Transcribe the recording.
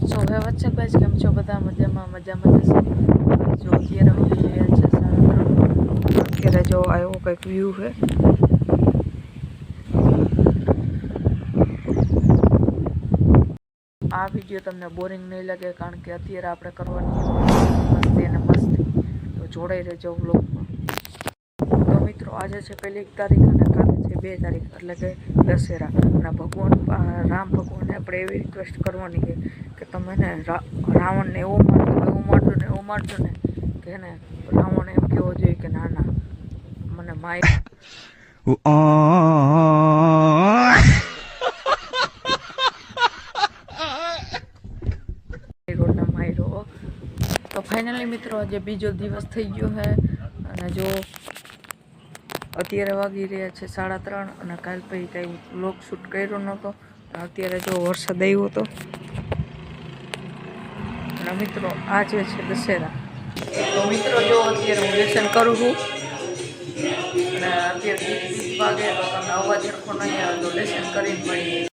સો હવે વચ્ચે ગાઈસ કેમ છો બધા? મજામાં જશે. જો અત્યારે ઉઠી રહ્યા છે 3:30. અત્યારે જો આવ્યો કંઈક વ્યૂ છે. આ વિડીયો તમને બોરિંગ નહીં લાગે કારણ કે અત્યારે આપણે કરવાની મસ્તી અને મસ્તી, તો જોડાઈ રહેજો વ્લોગમાં. તો મિત્રો આજે છે 1 તારીખ અને કાલે છે 2 તારીખ એટલે કે દશેરા. અને ભગવાન રામ ભગવાનને આપણે એવી રિક્વેસ્ટ કરવાની છે કે તમે ને રાવણને એવું મારજો ને કે ને રાવણ એમ કહેવો જોઈએ કે ના ના મને મારી માર્યો. તો ફાઇનલી મિત્રો આજે બીજો દિવસ થઈ ગયો છે અને જો અત્યારે વાગી રહ્યા છે 3:30 અને કાલ પછી કંઈ વ્લોગ શૂટ કર્યો નહોતો. અત્યારે જો વરસાદ આવ્યો હતો અને મિત્રો આ જે છે દશેરા. તો મિત્રો જો અત્યારે હું લેસન કરું છું અને અત્યારે 20 વાગે તો તમને અવાજ સરખો નહીં આવે તો લેસન કરીને મળી.